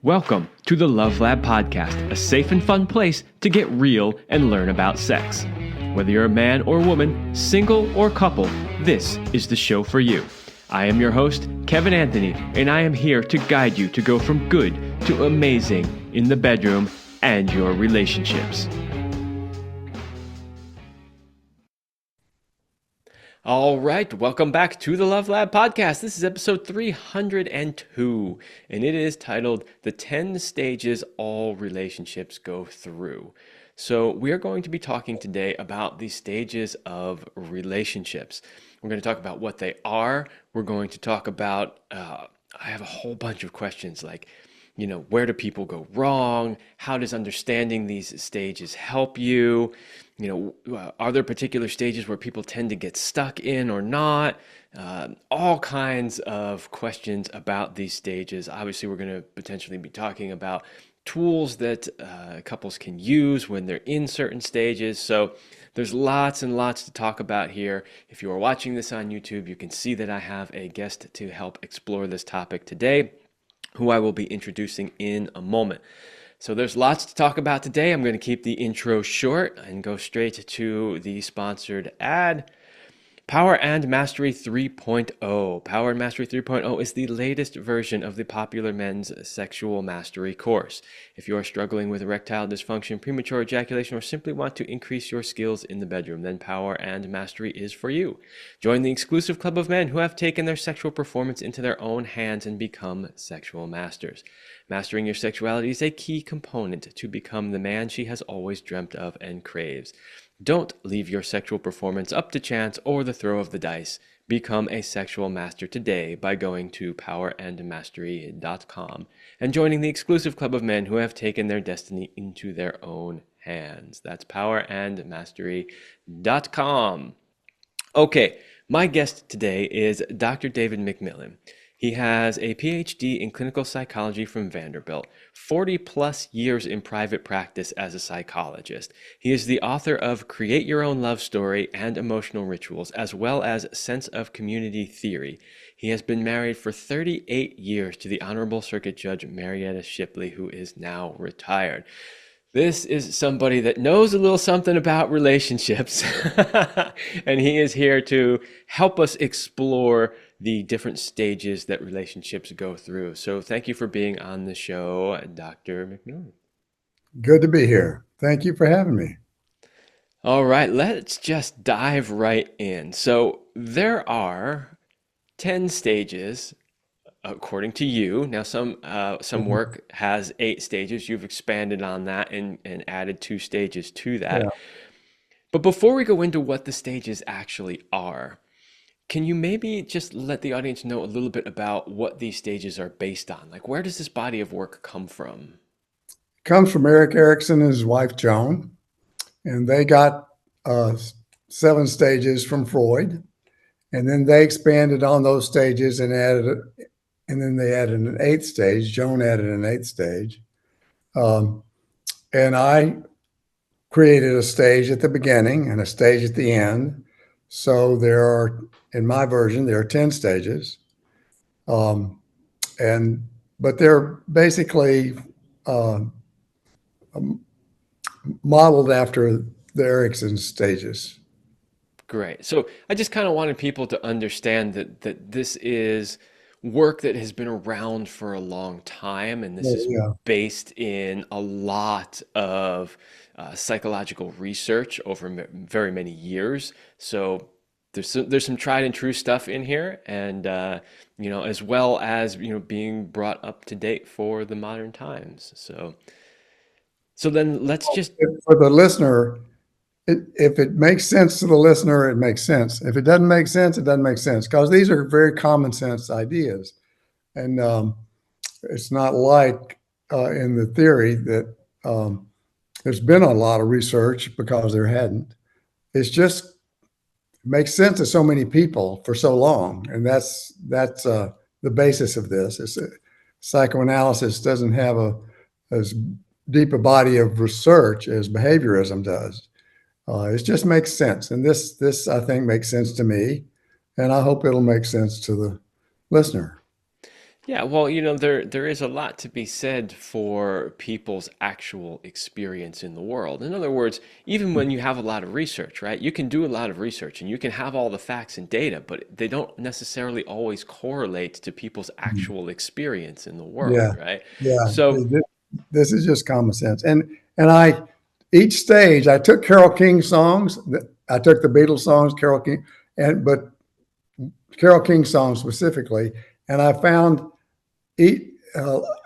Welcome to the Love Lab Podcast, a safe and fun place to get real and learn about sex. Whether you're a man or woman, single or couple, this is the show for you. I am your host, Kevin Anthony, and I am here to guide you to go from good to amazing in the bedroom and your relationships. All right, welcome back to the Love Lab Podcast. This is episode 302, and it is titled The 10 Stages All Relationships Go Through. So we are going to be talking today about the stages of relationships. We're going to talk about what they are. We're going to talk about, I have a whole bunch of questions like, where do people go wrong? How does understanding these stages help you? Are there particular stages where people tend to get stuck in or not? All kinds of questions about these stages. Obviously, we're going to potentially be talking about tools that couples can use when they're in certain stages. So there's lots and lots to talk about here. If you are watching this on YouTube, you can see that I have a guest to help explore this topic today, who I will be introducing in a moment. So there's lots to talk about today. I'm going to keep the intro short and go straight to the sponsored ad. Power and Mastery 3.0. Power and Mastery 3.0 is the latest version of the popular men's sexual mastery course. If you are struggling with erectile dysfunction, premature ejaculation, or simply want to increase your skills in the bedroom, then Power and Mastery is for you. Join the exclusive club of men who have taken their sexual performance into their own hands and become sexual masters. Mastering your sexuality is a key component to become the man she has always dreamt of and craves. Don't leave your sexual performance up to chance or the throw of the dice. Become a sexual master today by going to powerandmastery.com and joining the exclusive club of men who have taken their destiny into their own hands. That's powerandmastery.com. Okay, my guest today is Dr. David McMillan. He has a PhD in clinical psychology from Vanderbilt, 40 plus years in private practice as a psychologist. He is the author of Create Your Own Love Story and Emotional Rituals, as well as Sense of Community Theory. He has been married for 38 years to the Honorable Circuit Judge Marietta Shipley, who is now retired. This is somebody that knows a little something about relationships, and he is here to help us explore the different stages that relationships go through. So thank you for being on the show, Dr. McMillan. Good to be here. Thank you for having me. All right, let's just dive right in. So there are 10 stages, according to you. Now, some work has 8 stages. You've expanded on that and added 2 stages to that. Yeah. But before we go into what the stages actually are, can you maybe just let the audience know a little bit about what these stages are based on? Like, where does this body of work come from? Comes from Eric Erickson and his wife, Joan. And they got 7 stages from Freud. And then they expanded on those stages and then they added an 8th stage. Joan added an 8th stage. And I created a stage at the beginning and a stage at the end. So in my version, there are 10 stages. But they're basically modeled after the Erickson stages. Great. So I just kind of wanted people to understand that this is work that has been around for a long time, and this is based in a lot of psychological research over very many years. So there's some tried and true stuff in here, and as well as being brought up to date for the modern times. So then let's just, for the listener, if it makes sense to the listener, it makes sense. If it doesn't make sense, it doesn't make sense, because these are very common sense ideas, and it's not like in the theory that there's been a lot of research, because there hadn't. It's just makes sense to so many people for so long, and that's the basis of this. Psychoanalysis doesn't have as deep a body of research as behaviorism does. It just makes sense, and this I think makes sense to me, and I hope it'll make sense to the listener. Yeah, well, there is a lot to be said for people's actual experience in the world. In other words, even when you have a lot of research, right? You can do a lot of research and you can have all the facts and data, but they don't necessarily always correlate to people's Mhm. actual experience in the world, Yeah, right? yeah. So, This is just common sense. And I each stage I took Carole King songs. I took the Beatles songs, Carole King, and but Carole King songs specifically, and I found each,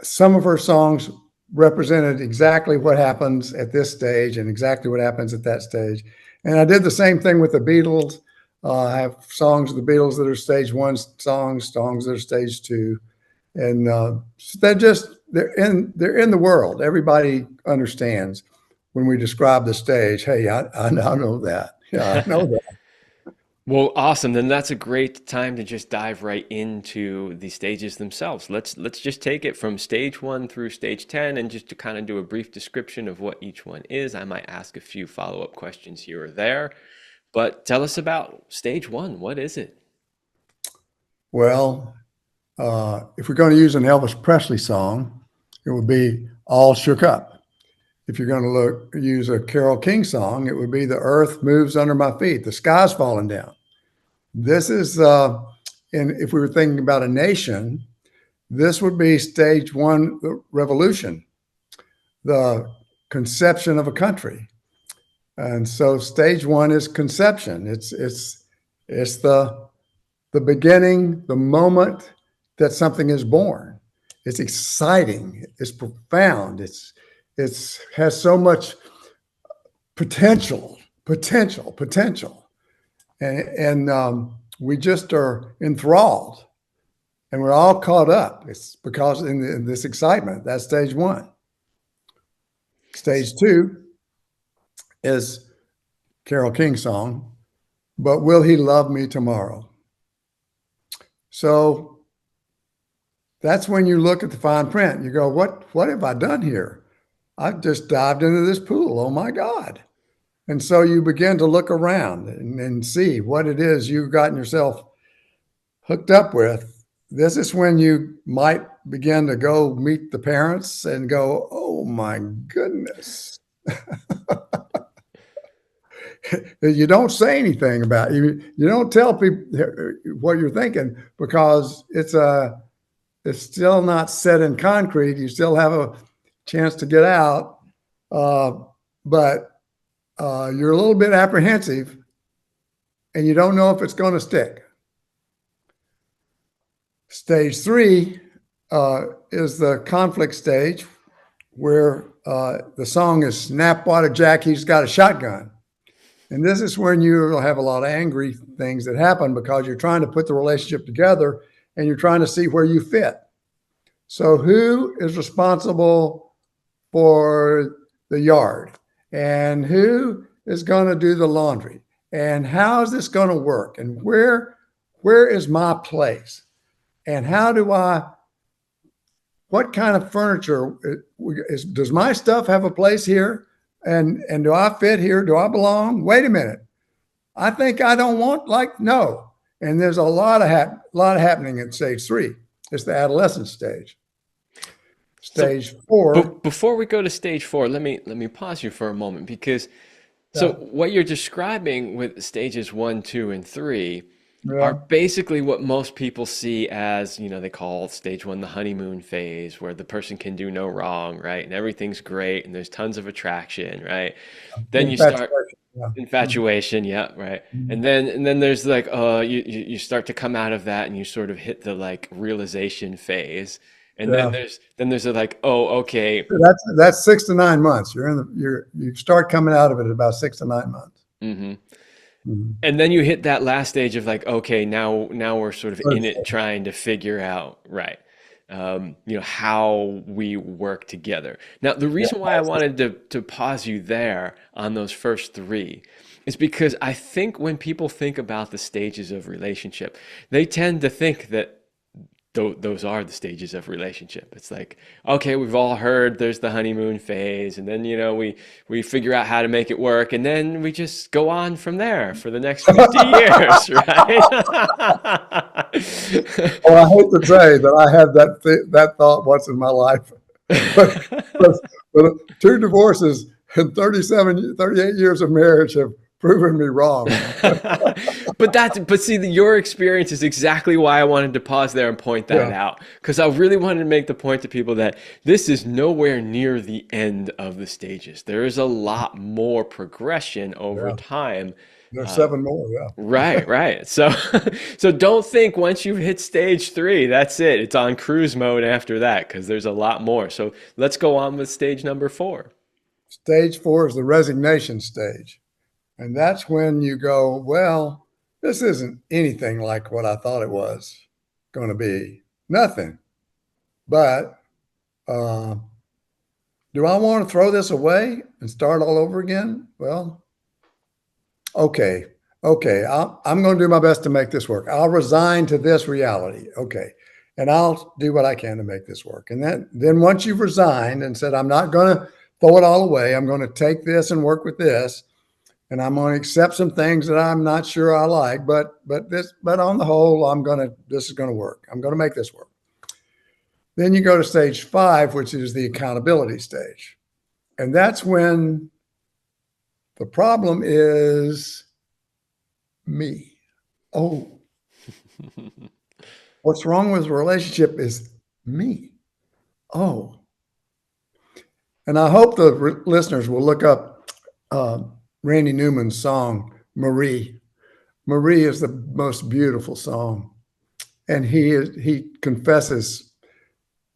some of her songs represented exactly what happens at this stage and exactly what happens at that stage. And I did the same thing with the Beatles. I have songs of the Beatles that are stage one songs that are stage two, and they're in the world. Everybody understands when we describe the stage. Hey, I know that. Yeah, I know that. well, awesome. Then that's a great time to just dive right into the stages themselves. Let's just take it from stage 1 through stage 10 and just to kind of do a brief description of what each one is. I might ask a few follow-up questions here or there, but tell us about stage 1. What is it? Well, if we're going to use an Elvis Presley song, it would be "All Shook Up." If you're going to use a Carole King song, it would be "The Earth Moves Under My Feet," the sky's falling down. This is, and if we were thinking about a nation, this would be stage one, the revolution, the conception of a country. And so stage one is conception. It's the beginning, the moment that something is born. It's exciting. It's profound. It's has so much potential, and we just are enthralled, and we're all caught up. It's because in this excitement. That's stage one. Stage two is Carole King song, "But Will He Love Me Tomorrow?" So that's when you look at the fine print. You go, what have I done here? I've just dived into this pool. Oh my God. And so you begin to look around and see what it is you've gotten yourself hooked up with. This is when you might begin to go meet the parents and go, oh my goodness. You don't say anything about it. You don't tell people what you're thinking because it's still not set in concrete. You still have a chance to get out, uh, but you're a little bit apprehensive, and you don't know if it's going to stick. Stage three is the conflict stage, where the song is "Snap Water Jack, He's Got a Shotgun." And this is when you'll have a lot of angry things that happen because you're trying to put the relationship together and you're trying to see where you fit. So who is responsible for the yard? And who is going to do the laundry? And how is this going to work? And where is my place? And what kind of furniture does my stuff have a place here? And do I fit here? Do I belong? Wait a minute. I think I don't want, like, no. And there's a lot of happening at stage three. It's the adolescent stage. So, Stage four. but before we go to stage 4, let me pause you for a moment because so Yeah, what you're describing with stages 1, 2, and 3 are yeah, basically what most people see as, they call stage 1 the honeymoon phase, where the person can do no wrong, right? And everything's great and there's tons of attraction, right? Then you start infatuation. Yeah. infatuation, yeah, right. Mhm. And then there's like you start to come out of that and you sort of hit the like realization phase. And then Yeah. there's a like, oh, okay. That's 6 to 9 months. You start coming out of it at about 6 to 9 months. hmm Mhm. And then you hit that last stage of like, okay, now we're sort of Third in it stage. trying to figure out, right, how we work together. Now, the Yeah. reason why I wanted to pause you there on those first three is because I think when people think about the stages of relationship, they tend to think that those are the stages of relationship. It's like, okay, we've all heard there's the honeymoon phase, and then we figure out how to make it work, and then we just go on from there for the next 50 years, right? Well, I hate to say that I had that thought once in my life, but, but, but two divorces and 38 years of marriage have proven me wrong. But see, your experience is exactly why I wanted to pause there and point that Yeah, out, because I really wanted to make the point to people that this is nowhere near the end of the stages. There is a lot more progression over yeah. time. There's Uh, 7 more. Yeah. right, right. So, so don't think once you've hit stage three, that's it. It's on cruise mode after that, because there's a lot more. So let's go on with stage number four. Stage 4 is the resignation stage. And that's when you go, well, this isn't anything like what I thought it was going to be. Nothing. But uh, do I want to throw this away and start all over again? Well, okay. Okay. I'm going to do my best to make this work. I'll resign to this reality. Okay. And I'll do what I can to make this work. And then once you've resigned and said, I'm not going to throw it all away, I'm going to take this and work with this. And I'm going to accept some things that I'm not sure I like, but on the whole, this is going to work. I'm going to make this work. Then you go to stage 5, which is the accountability stage. And that's when the problem is me. Oh, what's wrong with the relationship is me. Oh, and I hope the listeners will look up Randy Newman's song, Marie. Marie is the most beautiful song. And he confesses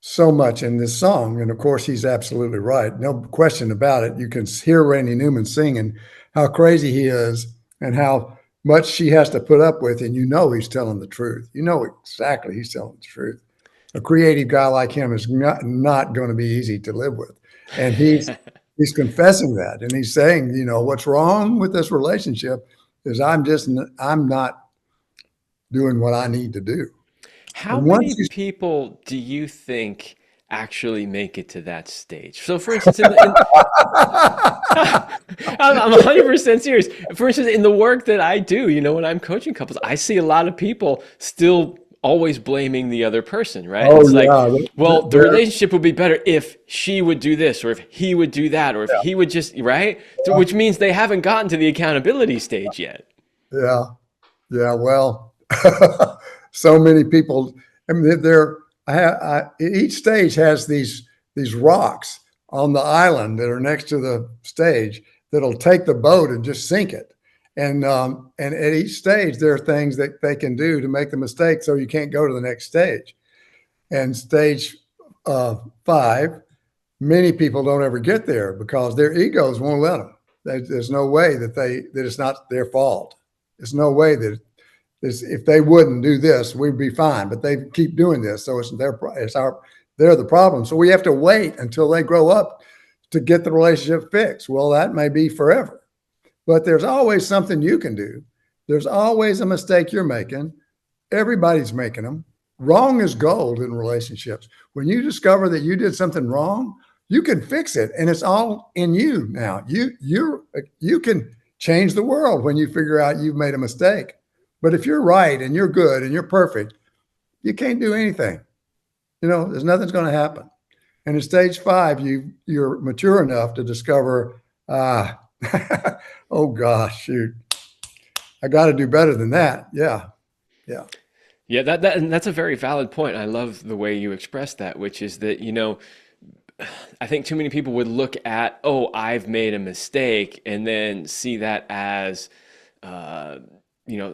so much in this song. And of course, he's absolutely right. No question about it. You can hear Randy Newman singing how crazy he is and how much she has to put up with. And he's telling the truth. You know exactly he's telling the truth. A creative guy like him is not going to be easy to live with. And he's confessing that. And he's saying, what's wrong with this relationship is I'm not doing what I need to do. How And many once you people do you think actually make it to that stage? So, for instance, I'm 100% serious. For instance, in the work that I do, when I'm coaching couples, I see a lot of people still always blaming the other person, right? Oh, It's like, yeah. well, the relationship would be better if she would do this, or if he would do that, or if he would just, right? So, which means they haven't gotten to the accountability stage yet. Yeah. Yeah. Well, so many people, I mean, each stage has these rocks on the island that are next to the stage that'll take the boat and just sink it. And at each stage, there are things that they can do to make the mistake so you can't go to the next stage. And stage 5, many people don't ever get there because their egos won't let them. There's no way that it's not their fault. There's no way that if they wouldn't do this, we'd be fine. But they keep doing this, so they're the problem. So we have to wait until they grow up to get the relationship fixed. Well, that may be forever. But there's always something you can do. There's always a mistake you're making. Everybody's making them. Wrong is gold in relationships. When you discover that you did something wrong, you can fix it, and it's all in you now. You can change the world when you figure out you've made a mistake. But if you're right and you're good and you're perfect, you can't do anything. There's nothing's going to happen. And in stage 5, you're mature enough to discover, oh gosh, shoot, I got to do better than that. Yeah. Yeah. Yeah, and that's a very valid point. I love the way you express that, which is that, I think too many people would look at, oh, I've made a mistake, and then see that as,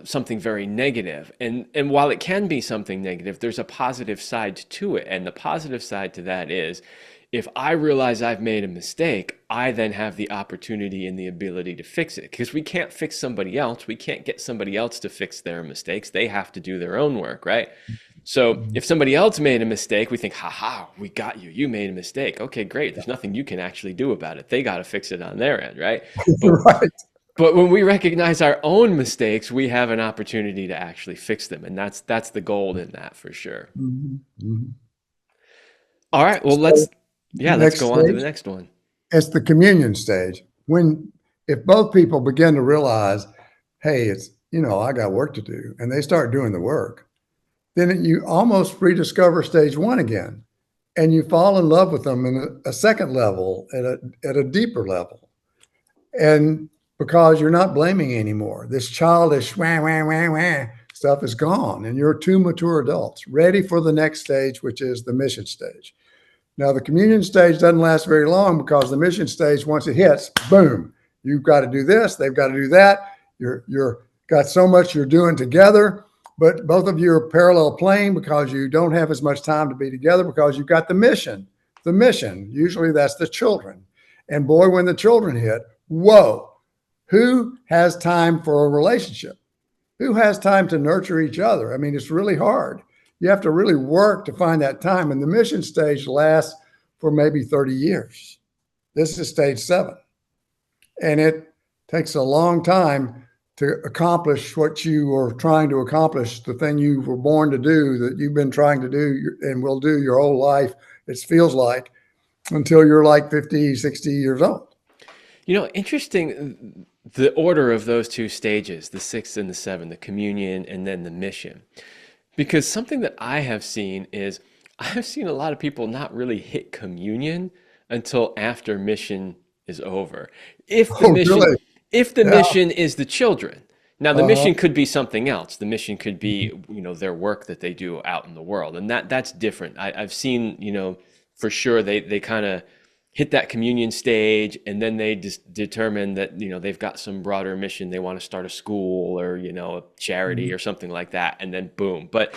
something very negative. And while it can be something negative, there's a positive side to it. And the positive side to that is, if I realize I've made a mistake, I then have the opportunity and the ability to fix it. Because we can't fix somebody else. We can't get somebody else to fix their mistakes. They have to do their own work, right? So if somebody else made a mistake, we think, ha, we got you. You made a mistake. Okay, great. There's nothing you can actually do about it. They got to fix it on their end, right? But, Right. But when we recognize our own mistakes, we have an opportunity to actually fix them, and that's the goal in that for sure. Mhm, mhm. All right, well So let's next go on to the stage, next one. it's the communion stage. When if both people begin to realize, hey, it's I got work to do, and they start doing the work, then you almost rediscover stage one again, and you fall in love with them in a second level, at a deeper level. And because you're not blaming anymore, this childish wah, wah, wah, wah stuff is gone, and you're two mature adults ready for the next stage, which is the mission stage. Now, the communion stage doesn't last very long because the mission stage, once it hits, boom, you've got to do this, they've got to do that. You're got so much you're doing together, but both of you are parallel playing because you don't have as much time to be together because you've got the mission. The mission, usually that's the children. And boy, when the children hit, whoa, who has time for a relationship? Who has time to nurture each other? I mean, it's really hard. You have to really work to find that time. And the mission stage lasts for maybe 30 years. This is stage 7. And it takes a long time to accomplish what you are trying to accomplish, the thing you were born to do, that you've been trying to do and will do your whole life, it feels like, until you're like 50, 60 years old. Interesting the order of those two stages, the 6 and the 7, the communion and then the mission. Because something that I have seen is I've seen a lot of people not really hit communion until after mission is over. If the Oh, mission really? if the Yeah. mission is the children. Now the Uh-huh. mission could be something else. The mission could be, their work that they do out in the world. And that's different. I've seen, for sure they kind of hit that communion stage and then they just determine that they've got some broader mission, they want to start a school or a charity Mhm. or something like that, and then boom. But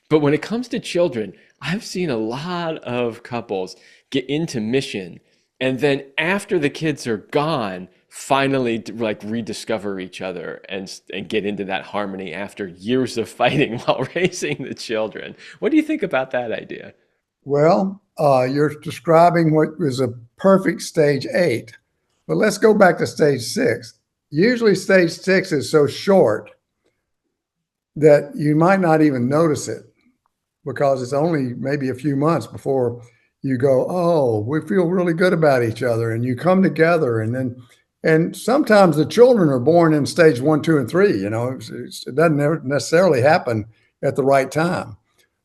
when it comes to children, I've seen a lot of couples get into mission and then after the kids are gone finally like rediscover each other and get into that harmony after years of fighting while raising the children. What do you think about that idea? Well, you're describing what was a perfect stage 8, but let's go back to stage 6. Usually, stage 6 is so short that you might not even notice it because it's only maybe a few months before you go, oh, we feel really good about each other, and you come together, and sometimes the children are born in stage 1, 2, and 3. It doesn't necessarily happen at the right time.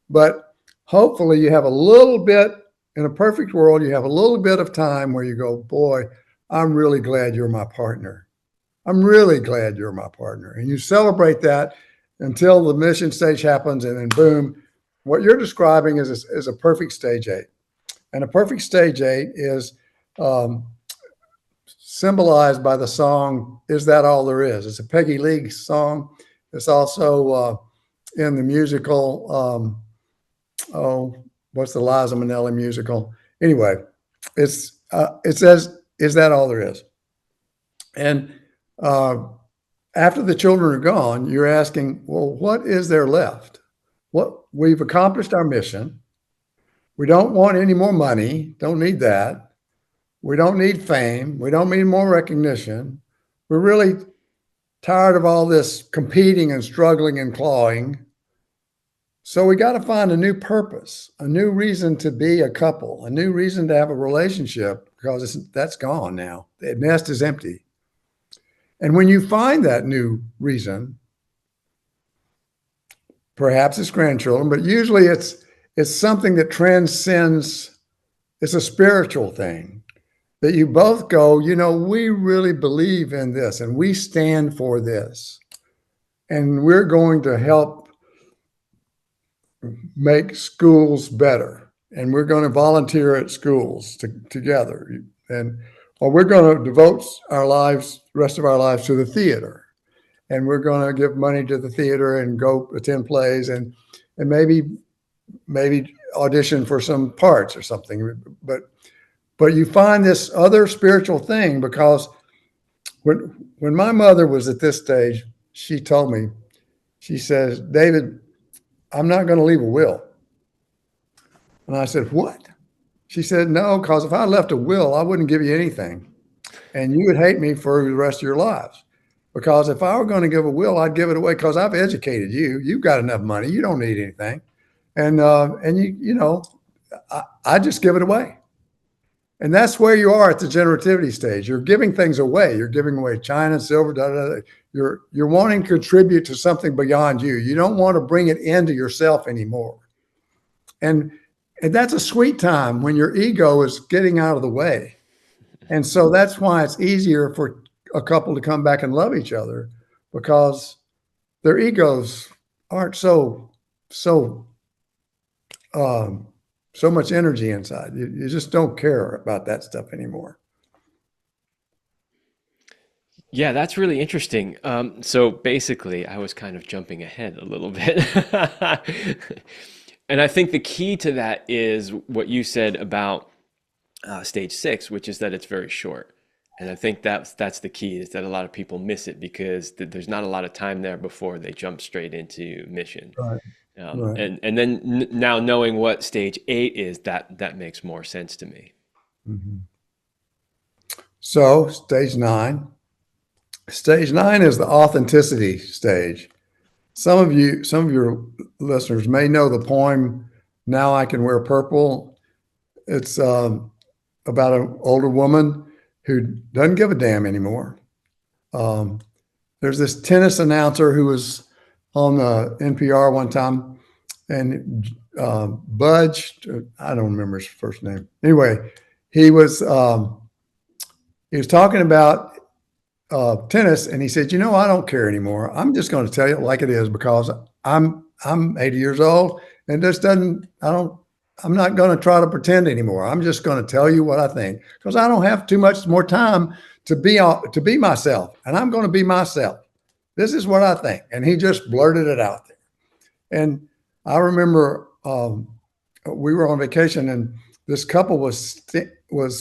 But hopefully you have a little bit, in a perfect world, you have a little bit of time where you go, boy, I'm really glad you're my partner. I'm really glad you're my partner. And you celebrate that until the mission stage happens. And then boom, what you're describing is a perfect stage 8. And a perfect stage 8 is um, symbolized by the song, Is That All There Is? It's a Peggy Lee song. It's also in the musical, oh, what's the Liza Minnelli musical? Anyway, it says, "Is that all there is?" And uh, after the children are gone, you're asking, well, what is there left? What we've accomplished our mission. We don't want any more money. Don't need that. We don't need fame. We don't need more recognition. We're really tired of all this competing and struggling and clawing. So we got to find a new purpose, a new reason to be a couple, a new reason to have a relationship because that's gone now. The nest is empty. And when you find that new reason, perhaps it's grandchildren, but usually it's something that transcends, it's a spiritual thing that you both go, we really believe in this and we stand for this. And we're going to help make schools better. And we're going to volunteer at schools together. Or we're going to devote our lives, the rest of our lives, to the theater. And we're going to give money to the theater and go attend plays and maybe audition for some parts or something. But you find this other spiritual thing because when my mother was at this stage, she told me, she says, David, I'm not going to leave a will. And I said, what? She said, no, because if I left a will, I wouldn't give you anything. And you would hate me for the rest of your lives. Because if I were going to give a will, I'd give it away because I've educated you. You've got enough money. You don't need anything. And I just give it away. And that's where you are at the generativity stage. You're giving things away. You're giving away china, silver, da, da, da. You're wanting to contribute to something beyond you. You don't want to bring it into yourself anymore. And that's a sweet time when your ego is getting out of the way. And so that's why it's easier for a couple to come back and love each other, because their egos aren't so much energy inside. You just don't care about that stuff anymore. Yeah, that's really interesting. So basically, I was kind of jumping ahead a little bit. And I think the key to that is what you said about stage six, which is that it's very short. And I think that's the key, is that a lot of people miss it because there's not a lot of time there before they jump straight into mission. Right. Right. And then now knowing what stage eight is, that makes more sense to me. Mm-hmm. So stage nine. Stage nine is the authenticity stage. Some of your listeners may know the poem "Now I Can Wear Purple." It's about an older woman who doesn't give a damn anymore. There's this tennis announcer who was on NPR one time, and Budge, I don't remember his first name. Anyway, he was talking about tennis, and he said, I don't care anymore. I'm just going to tell you like it is, because I'm 80 years old, and I'm not going to try to pretend anymore. I'm just going to tell you what I think, because I don't have too much more time to be myself, and I'm going to be myself. This is what I think. And he just blurted it out there. And I remember we were on vacation, and this couple was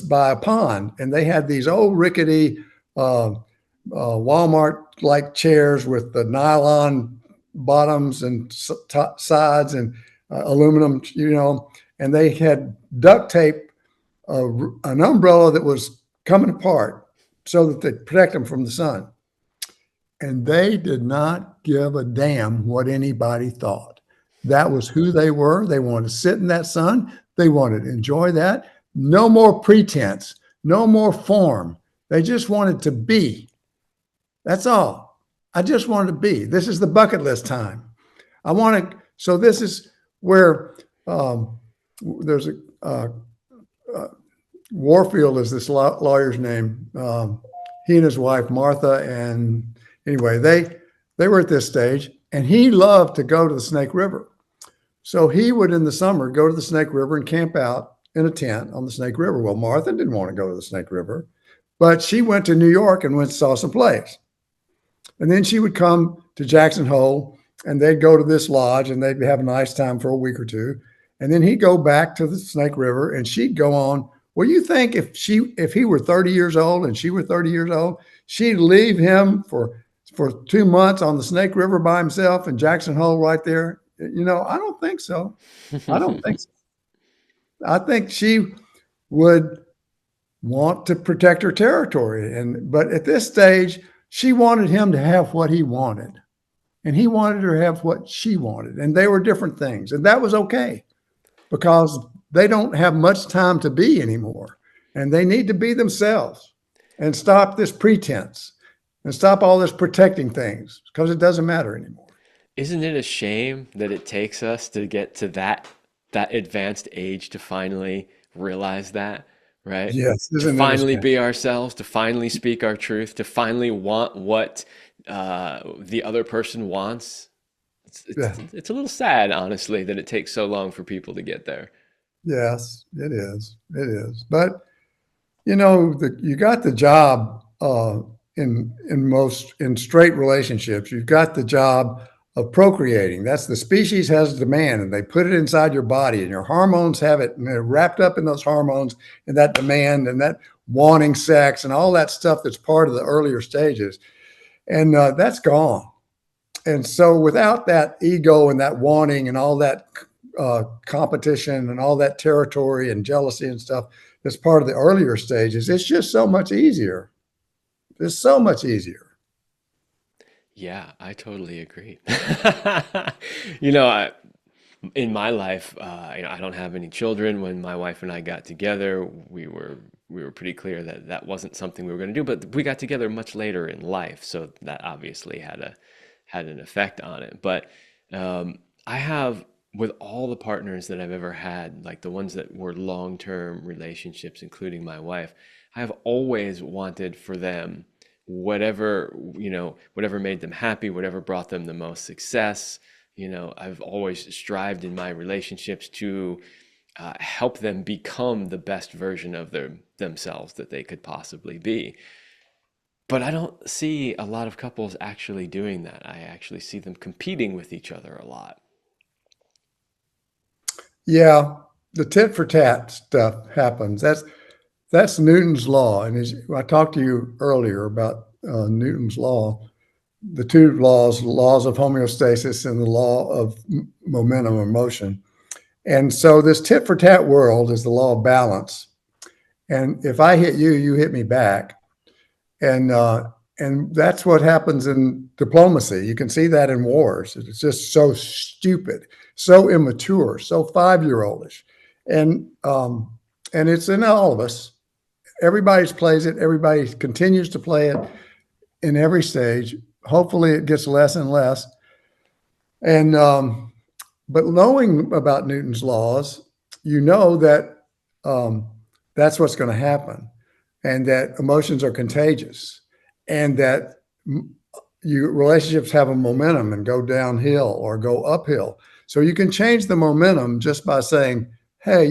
by a pond, and they had these old rickety Walmart-like chairs with the nylon bottoms and sides and aluminum, and they had duct tape, an umbrella that was coming apart so that they protect them from the sun. And they did not give a damn what anybody thought. That was who they were. They wanted to sit in that sun. They wanted to enjoy that. No more pretense, no more form. They just wanted to be. That's all. I just wanted to be. This is the bucket list time. So this is where there's Warfield is this lawyer's name. He and his wife, Martha, and anyway, they were at this stage, and he loved to go to the Snake River. So he would, in the summer, go to the Snake River and camp out in a tent on the Snake River. Well, Martha didn't want to go to the Snake River, but she went to New York and went and saw some plays. And then she would come to Jackson Hole, and they'd go to this lodge, and they'd have a nice time for a week or two. And then he'd go back to the Snake River, and she'd go on. Well, you think if he were 30 years old and she were 30 years old, she'd leave him for 2 months on the Snake River by himself in Jackson Hole right there? I don't think so. I don't think so. I think she would want to protect her territory. But at this stage, she wanted him to have what he wanted, and he wanted her to have what she wanted. And they were different things. And that was okay, because they don't have much time to be anymore, and they need to be themselves and stop this pretense and stop all this protecting things, because it doesn't matter anymore. Isn't it a shame that it takes us to get to that advanced age to finally realize that, right? Yes. To finally be ourselves, to finally speak our truth, to finally want what the other person wants. It's a little sad, honestly, that it takes so long for people to get there. Yes, it is. It is. But, you got the job in straight relationships. You've got the job of procreating. That's the species has demand, and they put it inside your body, and your hormones have it, and they're wrapped up in those hormones and that demand and that wanting sex and all that stuff that's part of the earlier stages. And that's gone. And so without that ego and that wanting and all that competition and all that territory and jealousy and stuff that's part of the earlier stages, it's just so much easier. It's so much easier. Yeah, I totally agree. You know, in my life, I don't have any children. When my wife and I got together, we were pretty clear that that wasn't something we were going to do. But we got together much later in life, so that obviously had an effect on it. But I have, with all the partners that I've ever had, like the ones that were long-term relationships, including my wife, I have always wanted for them whatever, whatever made them happy, whatever brought them the most success. I've always strived in my relationships to help them become the best version of themselves that they could possibly be. But I don't see a lot of couples actually doing that. I actually see them competing with each other a lot. Yeah, the tit for tat stuff happens. That's Newton's law. And I talked to you earlier about Newton's law, the two laws of homeostasis and the law of momentum or motion. And so this tit for tat world is the law of balance. And if I hit you, you hit me back. And that's what happens in diplomacy. You can see that in wars. It's just so stupid, so immature, so 5-year-oldish, and it's in all of us. Everybody plays it. Everybody continues to play it in every stage. Hopefully, it gets less and less. And but knowing about Newton's laws, you know that that's what's going to happen, and that emotions are contagious, and that relationships have a momentum and go downhill or go uphill. So you can change the momentum just by saying, "Hey,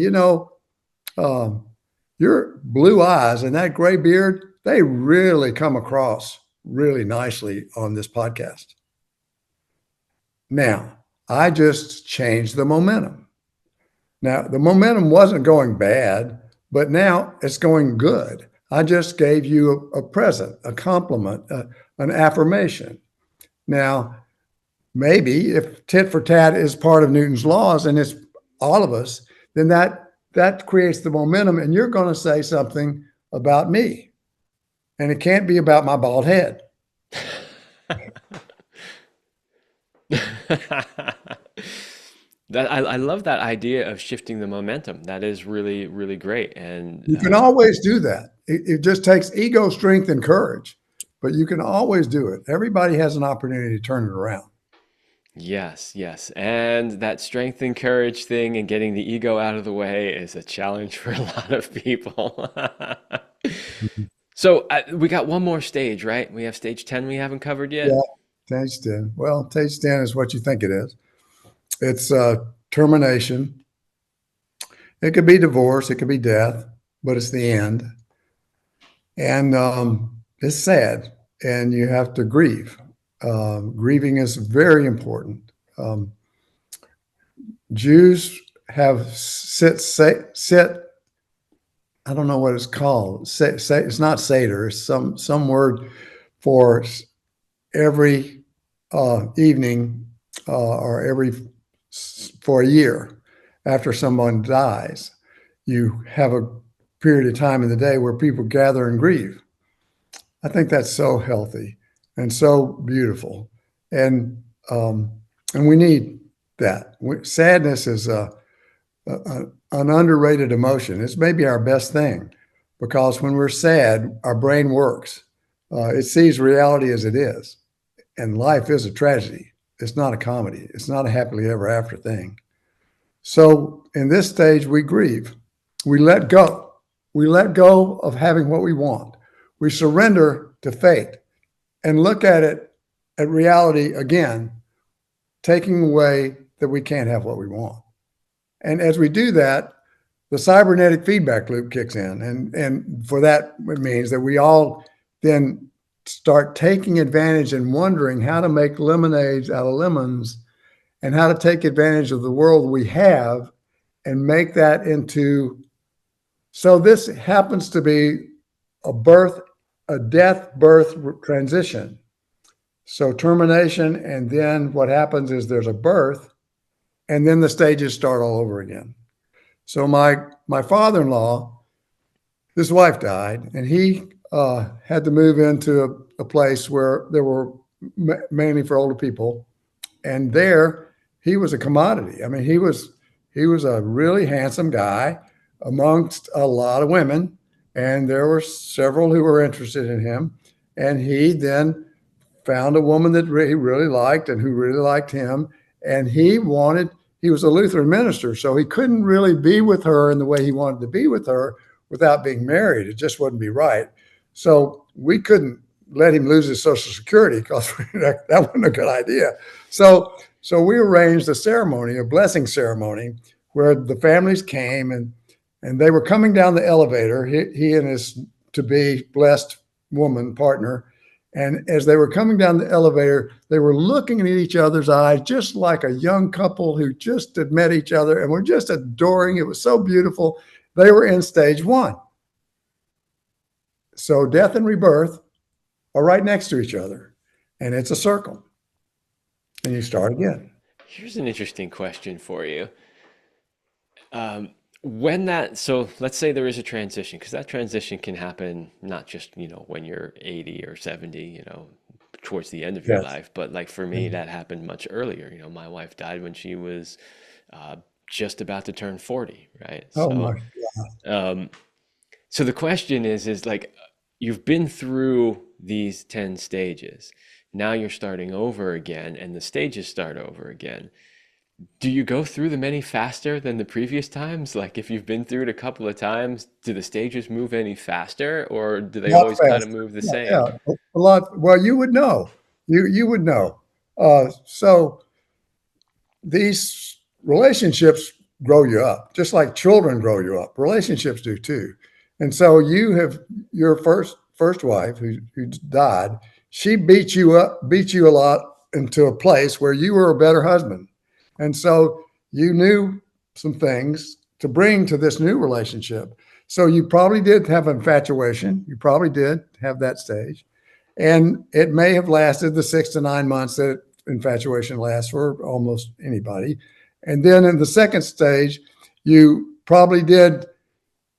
your blue eyes and that gray beard, they really come across really nicely on this podcast. Now, I just changed the momentum. Now, the momentum wasn't going bad, but now it's going good. I just gave you a present, a compliment, an affirmation. Now, maybe if tit for tat is part of Newton's laws and it's all of us, then that creates the momentum, and you're going to say something about me, and it can't be about my bald head." I love that idea of shifting the momentum. That is really, really great. And You can always do that. It just takes ego, strength, and courage, but you can always do it. Everybody has an opportunity to turn it around. yes, yes. And that strength and courage thing and getting the ego out of the way is a challenge for a lot of people. Mhm. So we got one more stage, right? We have stage 10 we haven't covered Yeah, yet. stage 10. Well, stage 10 is what you think it is. It's termination. It could be divorce, it could be death, but it's the end. And it's sad, and you have to grieve. Grieving is very important. Jews have sit. I don't know what it's called. It's not Seder. It's some word for every evening or for a year after someone dies. You have a period of time in the day where people gather and grieve. I think that's so healthy and so beautiful, and um, and we need that. Sadness is an underrated emotion. It's maybe our best thing, because when we're sad, our brain works. It sees reality as it is, and life is a tragedy. It's not a comedy. It's not a happily ever after thing. So in this stage, we grieve. We let go. We let go of having what we want. We surrender to fate and look at reality again, taking away that we can't have what we want. And as we do that, the cybernetic feedback loop kicks in. And for that, it means that we all then start taking advantage and wondering how to make lemonades out of lemons, and how to take advantage of the world we have and make that into. So this happens to be a death, birth transition. So termination, and then what happens is there's a birth, and then the stages start all over again. So my father-in-law, his wife died, and he had to move into a place where there were mainly for older people. And there he was a commodity. I mean, he was a really handsome guy amongst a lot of women, and there were several who were interested in him. And he then found a woman that he really liked and who really liked him. And he was a Lutheran minister, so he couldn't really be with her in the way he wanted to be with her without being married. It just wouldn't be right. So we couldn't let him lose his Social Security because that wasn't a good idea. So we arranged a ceremony, a blessing ceremony, where the families came and they were coming down the elevator, he and his to-be blessed woman partner. And as they were coming down the elevator, they were looking at each other's eyes, just like a young couple who just had met each other and were just adoring. It was so beautiful. They were in stage one. So death and rebirth are right next to each other, and it's a circle. And you start again. Here's an interesting question for you. When that, so let's say there is a transition, because that transition can happen not just, when you're 80 or 70, towards the end of your Yes. life, but like for me, that happened much earlier. My wife died when she was uh, just about to turn 40, right? Oh my. Um, so the question is like, you've been through these 10 stages. Now you're starting over again, and the stages start over again. Do you go through them any faster than the previous times? Like if you've been through it a couple of times, do the stages move any faster, or do A they lot always kind of faster. move the Yeah, same? yeah, a lot. Well, you would know. You would know. So these relationships grow you up, just like children grow you up. Relationships do too. And so you have your first wife who died. She beat you a lot into a place where you were a better husband, and so you knew some things to bring to this new relationship. So you probably did have infatuation. You probably did have that stage, and it may have lasted the 6 to 9 months that infatuation lasts for almost anybody. And then in the second stage, you probably did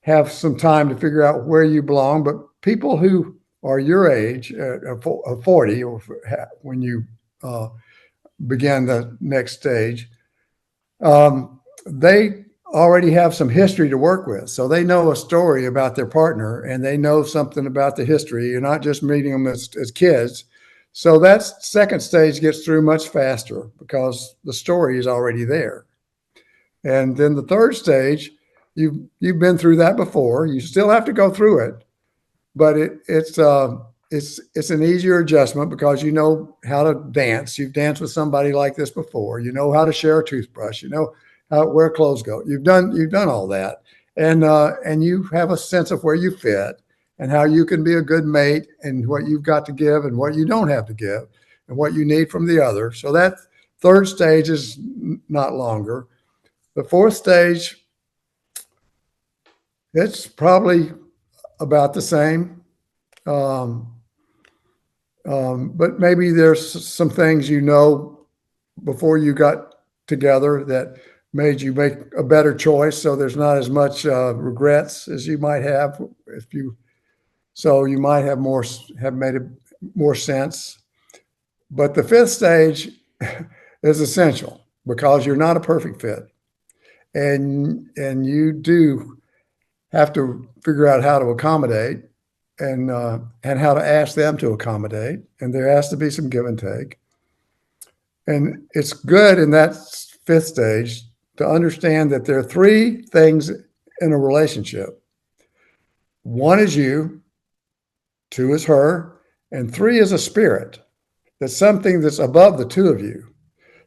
have some time to figure out where you belong. But people who are your age, 40, or when you uh, began the next stage, they already have some history to work with. So they know a story about their partner and they know something about the history. You're not just meeting them as kids. So that second stage gets through much faster because the story is already there. And then the third stage, you've been through that before. You still have to go through it, but it's an easier adjustment because you know how to dance. You've danced with somebody like this before. You know how to share a toothbrush. You know how where clothes go. You've done all that, and you have a sense of where you fit and how you can be a good mate and what you've got to give and what you don't have to give and what you need from the other. So that third stage is not longer. The fourth stage, it's probably about the same. Um, but maybe there's some things before you got together that made you make a better choice. So there's not as much regrets as you might have if you. So you might have made it more sense. But the fifth stage is essential because you're not a perfect fit, and you do have to figure out how to accommodate and how to ask them to accommodate, and there has to be some give and take. And it's good in that fifth stage to understand that there are three things in a relationship. One is you, two is her, and three is a spirit. That's something that's above the two of you.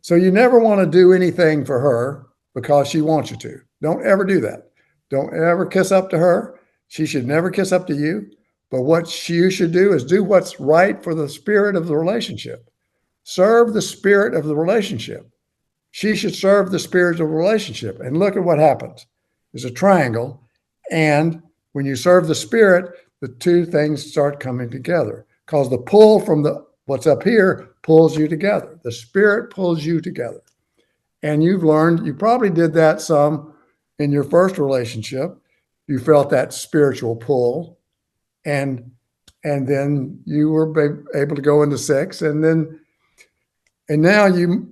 So you never want to do anything for her because she wants you to. Don't ever do that. Don't ever kiss up to her. She should never kiss up to you. But what you should do is do what's right for the spirit of the relationship. Serve the spirit of the relationship. She should serve the spirit of the relationship. And look at what happens. There's a triangle. And when you serve the spirit, the two things start coming together because the pull from what's up here pulls you together. The spirit pulls you together. And you probably did that some in your first relationship. You felt that spiritual pull, and and then you were able to go into sex, and now you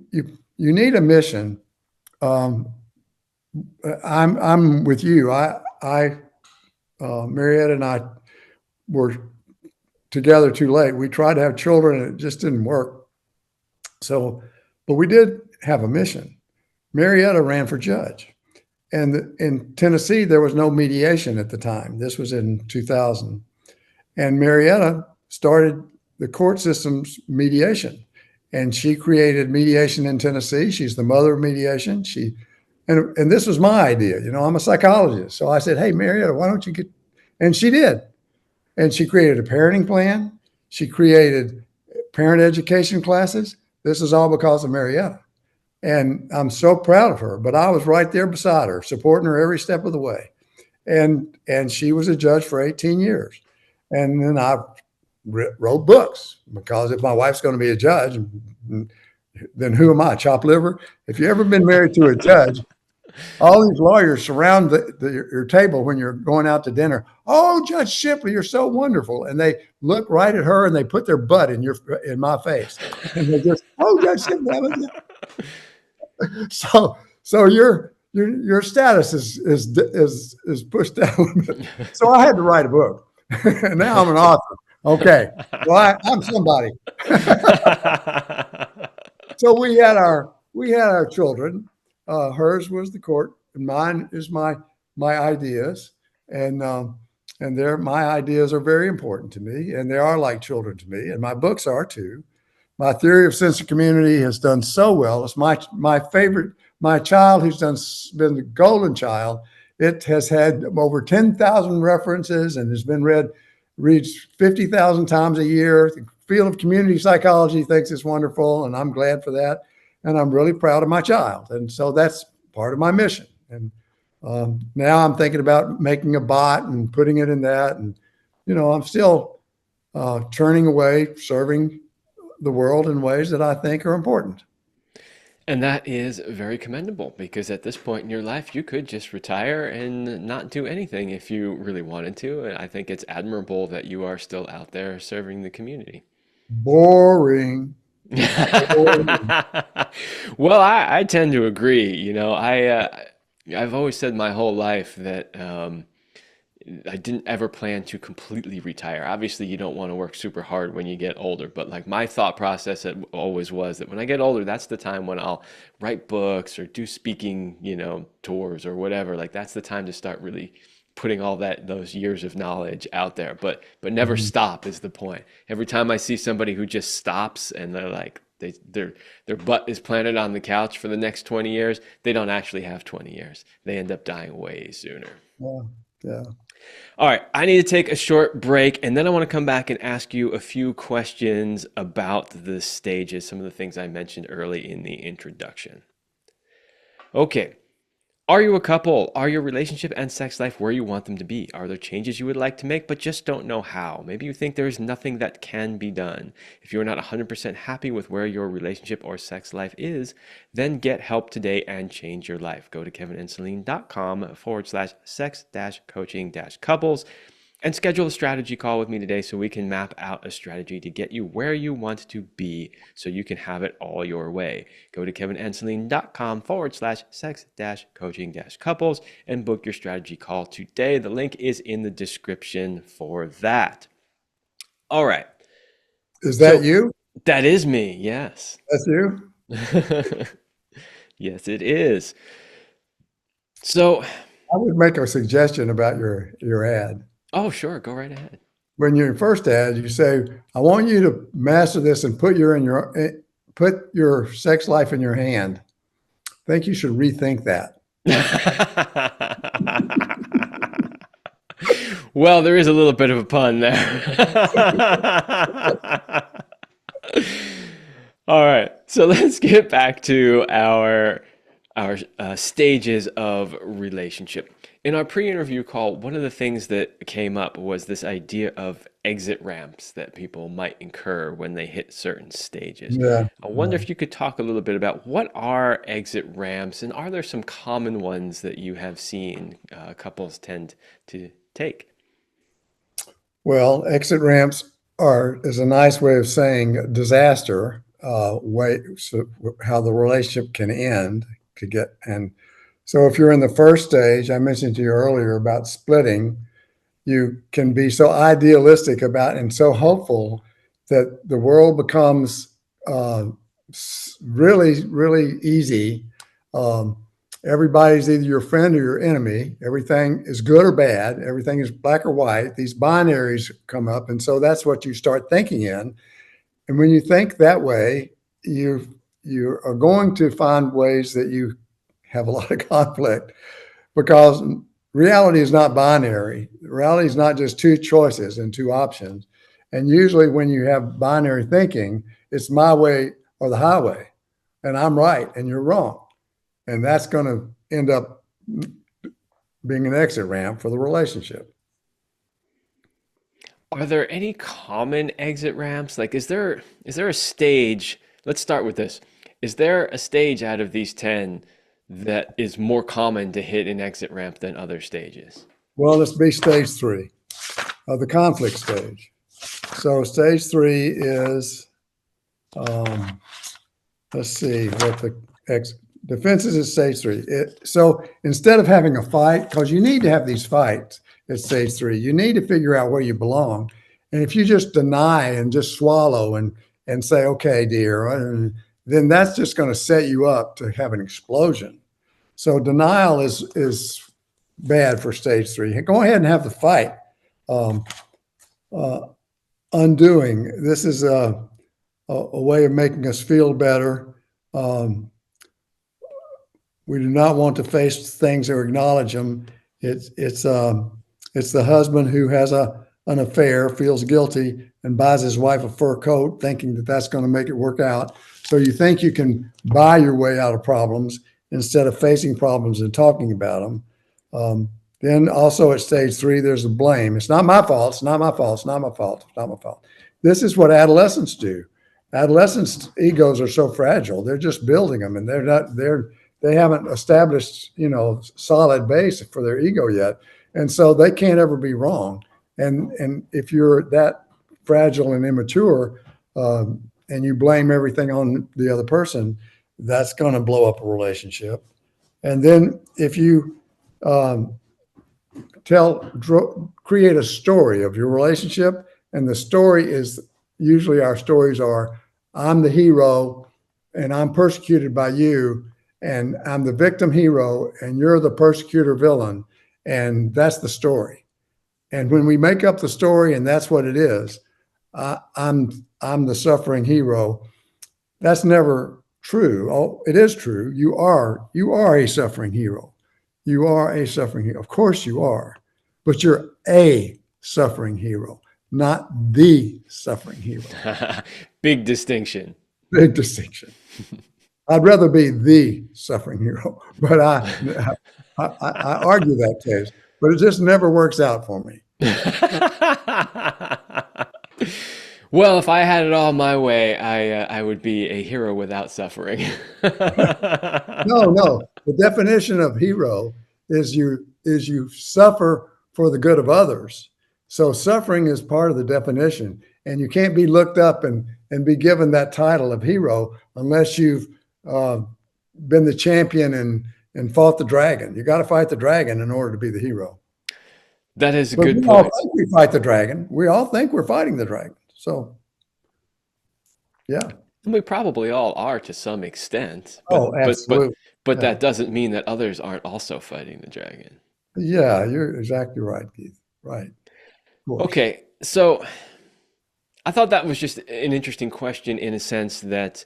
need a mission. Um, I'm with you. Marietta and I were together too late. We tried to have children, and it just didn't work. So, but we did have a mission. Marietta ran for judge, and in Tennessee there was no mediation at the time. This was in 2000, and Marietta started the court system's mediation, and she created mediation in Tennessee. She's the mother of mediation. And this was my idea. I'm a psychologist, so I said, "Hey, Marietta, why don't you get?" And she did. And she created a parenting plan. She created parent education classes. This is all because of Marietta. And I'm so proud of her. But I was right there beside her, supporting her every step of the way. And she was a judge for 18 years. And then I wrote books, because if my wife's going to be a judge, then who am I, chopped liver? If you've ever been married to a judge, all these lawyers surround your table when you're going out to dinner. "Oh, Judge Shipley, you're so wonderful," and they look right at her and they put their butt in my face, and they just, "Oh, Judge Shipley." So your status is pushed down a little bit. So I had to write a book, and now I'm an author. Okay, well I'm somebody. So we had our children. Hers was the court, and mine is my ideas, and my ideas are very important to me, and they are like children to me, and my books are too. My theory of sense of community has done so well. It's my favorite. My child, who's been the golden child, it has had over 10,000 references and has been reads 50,000 times a year. The field of community psychology thinks it's wonderful, and I'm glad for that. And I'm really proud of my child. And so that's part of my mission. And now I'm thinking about making a bot and putting it in that. And, I'm still turning away, serving the world in ways that I think are important. And that is very commendable, because at this point in your life, you could just retire and not do anything if you really wanted to. And I think it's admirable that you are still out there serving the community. Boring. Well, I tend to agree. I've always said my whole life that I didn't ever plan to completely retire. Obviously, you don't want to work super hard when you get older, but like my thought process always was that when I get older, that's the time when I'll write books or do speaking, tours or whatever. Like that's the time to start really putting all those years of knowledge out there, but never Mhm. stop is the point. Every time I see somebody who just stops and they're like their butt is planted on the couch for the next 20 years, they don't actually have 20 years. They end up dying way sooner. Yeah. Yeah. All right, I need to take a short break, and then I want to come back and ask you a few questions about the stages, some of the things I mentioned early in the introduction. Okay, are you a couple? Are your relationship and sex life where you want them to be? Are there changes you would like to make but just don't know how? Maybe you think there is nothing that can be done. If you are not 100% happy with where your relationship or sex life is, then get help today and change your life. Go to kevinandceline.com/sex-coaching-couples and schedule a strategy call with me today so we can map out a strategy to get you where you want to be so you can have it all your way. Go to kevinandceline.com/sex-coaching-couples and book your strategy call today. The link is in the description for that. All right. Is that So you? that is me. Yes. That's you? Yes, it is. So, I would make a suggestion about your ad. oh, sure. Go right ahead. When your first ad, you say, "I want you to master this and put your sex life in your hand." I think you should rethink that. Well, there is a little bit of a pun there. All right, so let's get back to our stages of relationship. In our pre-interview call, one of the things that came up was this idea of exit ramps that people might incur when they hit certain stages. Yeah. I wonder Yeah. if you could talk a little bit about what are exit ramps, and are there some common ones that you have seen couples tend to take? Well, exit ramps is a nice way of saying disaster, way so how the relationship can end to get and so if you're in the first stage, I mentioned to you earlier about splitting, you can be so idealistic about and so hopeful that the world becomes uh, really, really easy. Um, Everybody's either your friend or your enemy. Everything is good or bad. Everything is black or white. These binaries come up. And so that's what you start thinking in. And when you think that way, you are going to find ways that you have a lot of conflict because reality is not binary. Reality is not just two choices and two options. And usually, when you have binary thinking, it's my way or the highway, and I'm right and you're wrong. And that's going to end up being an exit ramp for the relationship. Are there any common exit ramps? Like, is there a stage? Let's start with this. Is there a stage out of these 10 that is more common to hit an exit ramp than other stages? Well, let's be stage three, the conflict stage. So, stage three is, um, let's see what the ex defenses is stage three. So instead of having a fight, because you need to have these fights at stage three, you need to figure out where you belong. And if you just deny and just swallow and say, "Okay, dear," then that's just going to set you up to have an explosion. So denial is bad for stage three. Go ahead and have the fight. Um, uh, Undoing. This is a way of making us feel better. Um, we do not want to face things or acknowledge them. It's the husband who has an affair, feels guilty, and buys his wife a fur coat, thinking that that's going to make it work out. So you think you can buy your way out of problems instead of facing problems and talking about them. Then also at stage three, there's the blame. It's not my fault. It's not my fault. It's not my fault. It's not my fault. This is what adolescents do. Adolescents' egos are so fragile. They're just building them, and they haven't established, solid base for their ego yet. And so they can't ever be wrong. And if you're that fragile and immature, and you blame everything on the other person, that's going to blow up a relationship. And then if you um, create a story of your relationship, and the story is usually our stories are, I'm the hero and I'm persecuted by you, and I'm the victim hero and you're the persecutor villain, and that's the story. And when we make up the story and that's what it is, I'm the suffering hero. That's never true. Oh, it is true. You are a suffering hero. You are a suffering hero. Of course you are, but you're a suffering hero, not the suffering hero. Big distinction. Big distinction. I'd rather be the suffering hero, but I argue that case, but it just never works out for me. Well, if I had it all my way, I would be a hero without suffering. No, no. The definition of hero is you suffer for the good of others. So suffering is part of the definition, and you can't be looked up and be given that title of hero unless you've uh, been the champion and fought the dragon. You got to fight the dragon in order to be the hero. That is a But good we all point. think we fight the dragon. We all think we're fighting the dragon. So yeah. And we probably all are to some extent, Oh, but absolutely. but Yeah. that doesn't mean that others aren't also fighting the dragon. Yeah, you're exactly right, Keith. Right. Of course. Okay, so I thought that was just an interesting question in a sense that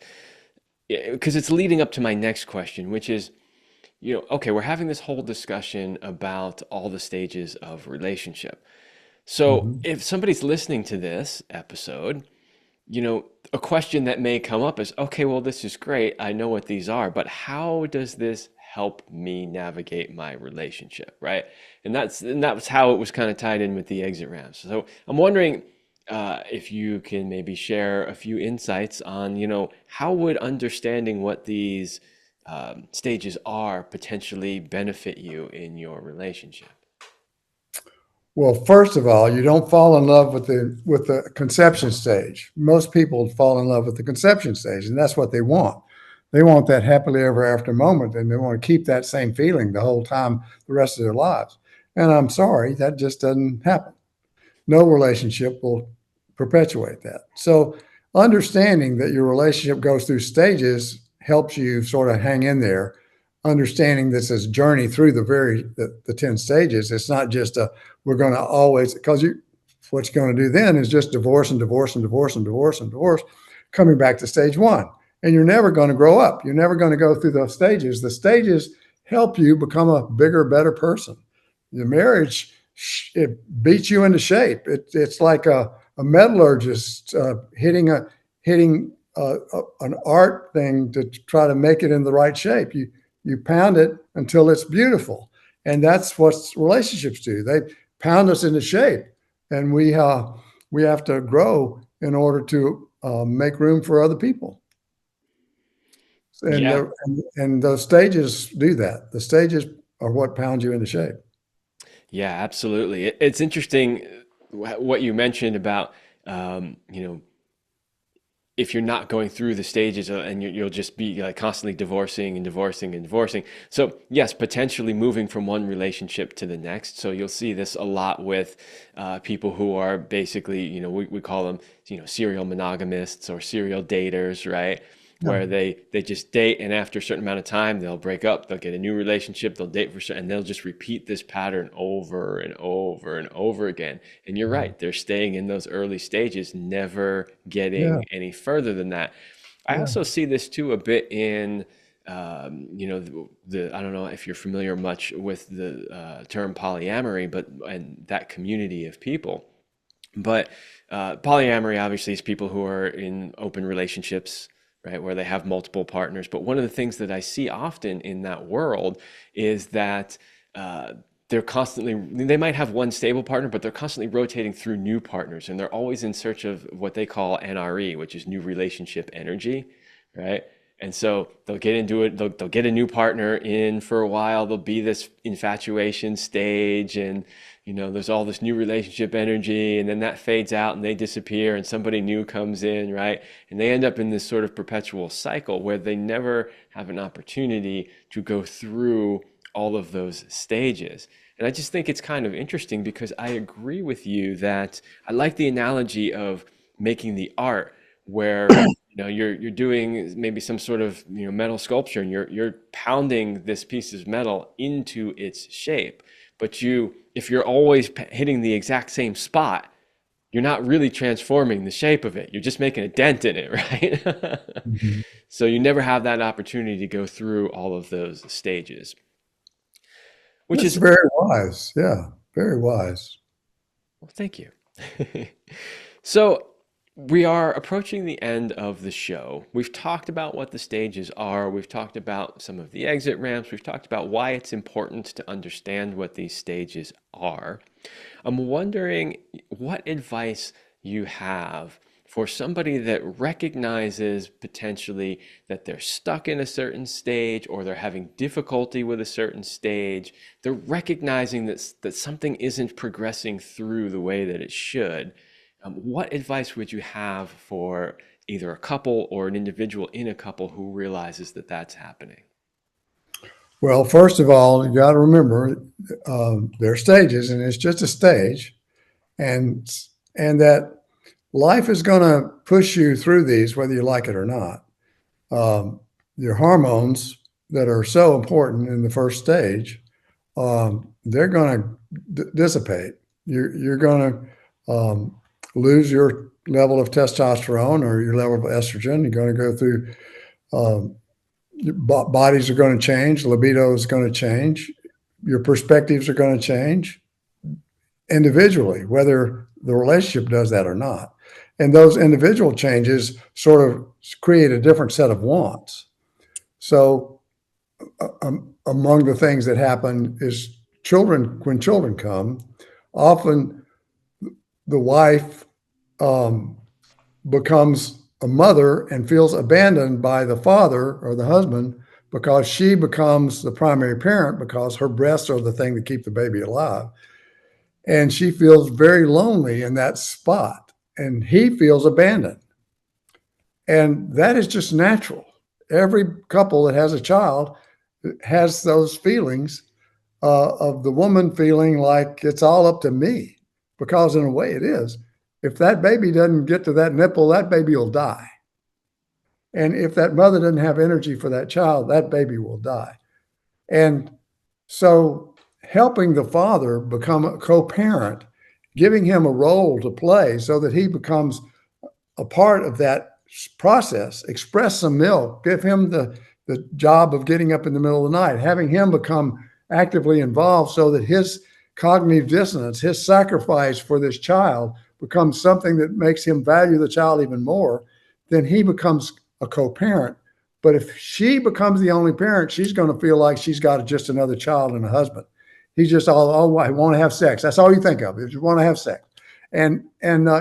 because it's leading up to my next question, which is, okay, we're having this whole discussion about all the stages of relationship. So Mhm. if somebody's listening to this episode, a question that may come up is, okay, well, this is great. I know what these are, but how does this help me navigate my relationship, right? And that's how it was kind of tied in with the exit ramps. So I'm wondering if you can maybe share a few insights on, how would understanding what these stages are potentially benefit you in your relationship? Well, first of all, you don't fall in love with the conception stage. Most people fall in love with the conception stage, and that's what they want. They want that happily ever after moment, and they want to keep that same feeling the whole time, the rest of their lives. And I'm sorry, that just doesn't happen. No relationship will perpetuate that. So understanding that your relationship goes through stages helps you sort of hang in there. Understanding this is a journey through the 10 stages. It's not just we're going to always, because what you're going to do then is just divorce and divorce and divorce and divorce and divorce, coming back to stage one. And you're never going to grow up. You're never going to go through those stages. The stages help you become a bigger, better person. The marriage, it beats you into shape. It's like a metallurgist hitting an art thing to try to make it in the right shape. You pound it until it's beautiful, and that's what relationships do. They pound us into shape, and we have to grow in order to make room for other people. Yeah. And those stages do that. The stages are what pound you into shape. Yeah, absolutely. It's interesting what you mentioned about, you know, if you're not going through the stages and you'll just be like constantly divorcing and divorcing and divorcing. So yes, potentially moving from one relationship to the next. So you'll see this a lot with people who are basically, we call them, serial monogamists or serial daters, right? Yeah. Where they just date, and after a certain amount of time, they'll break up, they'll get a new relationship, they'll date for certain, and they'll just repeat this pattern over and over and over again. And you're right, they're staying in those early stages, never Yeah. getting any further than that. I Yeah. also see this too a bit in, I don't know if you're familiar much with the term polyamory, and that community of people. But polyamory obviously is people who are in open relationships, right, where they have multiple partners. But one of the things that I see often in that world is that they might have one stable partner, but they're constantly rotating through new partners, and they're always in search of what they call NRE, which is new relationship energy, right? And so they'll get into it, they'll get a new partner in for a while, there'll be this infatuation stage, and there's all this new relationship energy, and then that fades out and they disappear and somebody new comes in, right? And they end up in this sort of perpetual cycle where they never have an opportunity to go through all of those stages. And I just think it's kind of interesting because I agree with you that I like the analogy of making the art where you're doing maybe some sort of metal sculpture, and you're pounding this piece of metal into its shape. But if you're always hitting the exact same spot, you're not really transforming the shape of it. You're just making a dent in it, right? Mhm. So you never have that opportunity to go through all of those stages, which That's is, very wise. Yeah, very wise. well, thank you. So we are approaching the end of the show. We've talked about what the stages are. We've talked about some of the exit ramps. We've talked about why it's important to understand what these stages are. I'm wondering what advice you have for somebody that recognizes potentially that they're stuck in a certain stage, or they're having difficulty with a certain stage. They're recognizing that something isn't progressing through the way that it should. What advice would you have for either a couple or an individual in a couple who realizes that that's happening? Well, first of all, you got to remember there are stages, and it's just a stage, and that life is going to push you through these, whether you like it or not. Your hormones that are so important in the first stage, they're going to dissipate. You're going to lose your level of testosterone or your level of estrogen. You're going to go through your bodies are going to change, libido is going to change, your perspectives are going to change individually, whether the relationship does that or not. And those individual changes sort of create a different set of wants. So, among the things that happen is when children come, often the wife becomes a mother and feels abandoned by the father or the husband because she becomes the primary parent because her breasts are the thing that keep the baby alive. and she feels very lonely in that spot, and he feels abandoned. And that is just natural. Every couple that has a child has those feelings of the woman feeling like it's all up to me, because in a way it is. If that baby doesn't get to that nipple, that baby will die. And if that mother doesn't have energy for that child, that baby will die. And so helping the father become a co-parent, giving him a role to play so that he becomes a part of that process, express some milk, give him the job of getting up in the middle of the night, having him become actively involved so that his cognitive dissonance, his sacrifice for this child becomes something that makes him value the child even more, then he becomes a co-parent. But if she becomes the only parent, she's going to feel like she's got just another child and a husband. He's just all I want to have sex. That's all you think of. You want to have sex. And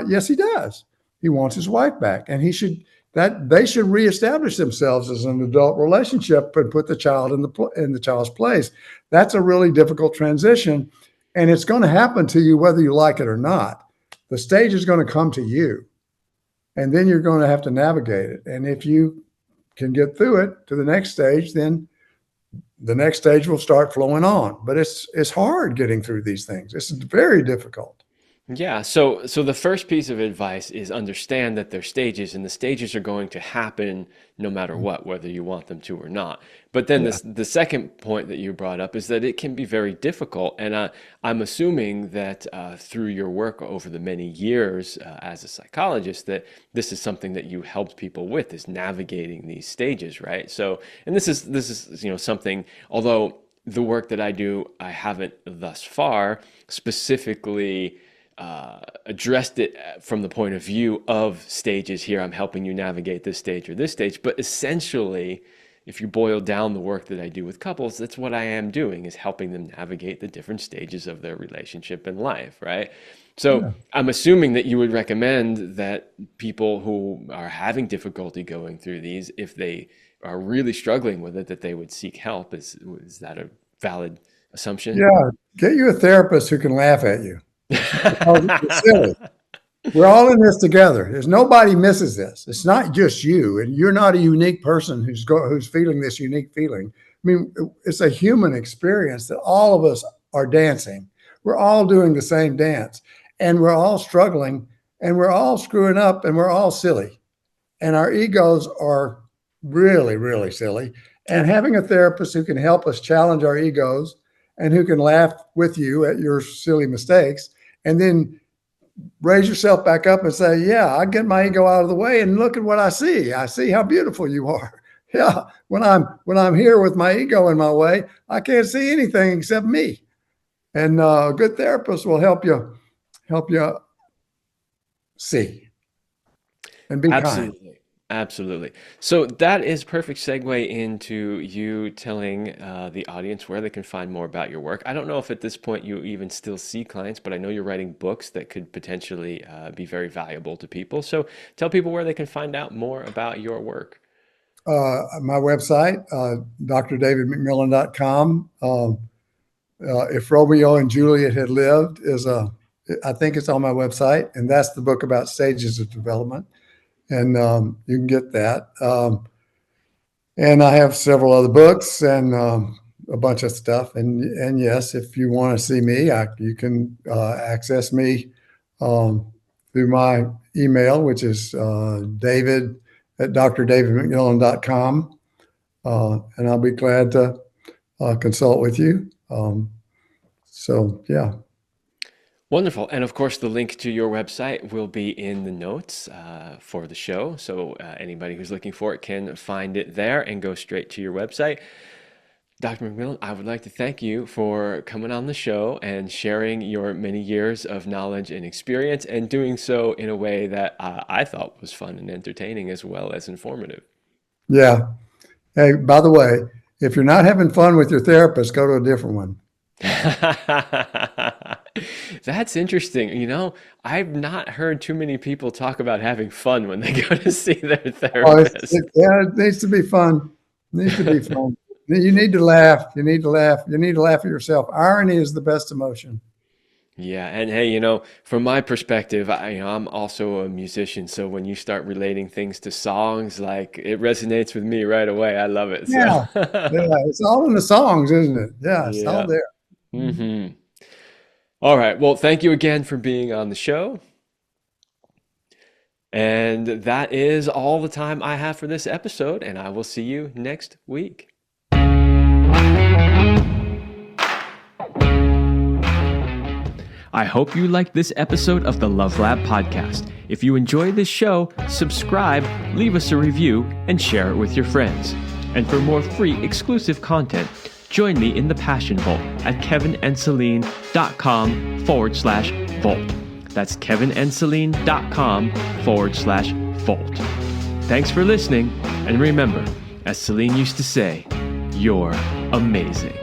yes, he does. He wants his wife back, and they should reestablish themselves as an adult relationship and put the child in the child's place. That's a really difficult transition, and it's going to happen to you whether you like it or not. The stage is going to come to you, and then you're going to have to navigate it. And if you can get through it to the next stage, then the next stage will start flowing on. But it's hard getting through these things. It's very difficult. Yeah, so the first piece of advice is understand that they're stages, and the stages are going to happen no matter what, whether you want them to or not. But then Yeah. the second point that you brought up is that it can be very difficult, and I'm assuming that through your work over the many years as a psychologist, that this is something that you helped people with, is navigating these stages, right? So, and this is something, although the work that I do, I haven't thus far specifically addressed it from the point of view of stages. Here I'm helping you navigate this stage or this stage, but essentially, if you boil down the work that I do with couples, that's what I am doing, is helping them navigate the different stages of their relationship and life, right? So Yeah. I'm assuming that you would recommend that people who are having difficulty going through these, if they are really struggling with it, that they would seek help. Is that a valid assumption? Yeah. Get you a therapist who can laugh at you. Because it's silly. We're all in this together. There's nobody misses this. It's not just you, and you're not a unique person who's feeling this unique feeling. I mean, it's a human experience that all of us are dancing. We're all doing the same dance, and we're all struggling, and we're all screwing up, and we're all silly, and our egos are really, really silly. And having a therapist who can help us challenge our egos and who can laugh with you at your silly mistakes, and then raise yourself back up and say, yeah, I get my ego out of the way and look at what I see. I see how beautiful you are. Yeah. When I'm here with my ego in my way, I can't see anything except me. And a good therapist will help you see and be kind. Absolutely. Absolutely. So that is perfect segue into you telling the audience where they can find more about your work. I don't know if at this point you even still see clients, but I know you're writing books that could potentially be very valuable to people. So tell people where they can find out more about your work. My website, drdavidmcmillan.com. If Romeo and Juliet had lived I think it's on my website, and that's the book about stages of development. And you can get that. And I have several other books and a bunch of stuff. And yes, if you want to see me, you can access me through my email, which is david@drdavidmcmillan.com. And I'll be glad to consult with you. So, yeah. Wonderful. And of course, the link to your website will be in the notes for the show. So anybody who's looking for it can find it there and go straight to your website. Dr. McMillan, I would like to thank you for coming on the show and sharing your many years of knowledge and experience, and doing so in a way that I thought was fun and entertaining as well as informative. Yeah. Hey, by the way, if you're not having fun with your therapist, go to a different one. That's interesting. I've not heard too many people talk about having fun when they go to see their Oh, therapist. it needs to be fun. It needs to be fun. You need to laugh. You need to laugh. You need to laugh at yourself. Irony is the best emotion. Yeah, and hey, from my perspective, I'm also a musician, so when you start relating things to songs, like it resonates with me right away. I love it. So, Yeah. Yeah. It's all in the songs, isn't it? Yeah. It's all yeah. there. hmm All right. Well, thank you again for being on the show. And that is all the time I have for this episode, and I will see you next week. I hope you liked this episode of the Love Lab podcast. If you enjoyed this show, subscribe, leave us a review, and share it with your friends. And for more free exclusive content, join me in the Passion Vault at kevinandceline.com/vault. That's kevinandceline.com/vault. Thanks for listening, and remember, as Celine used to say, you're amazing.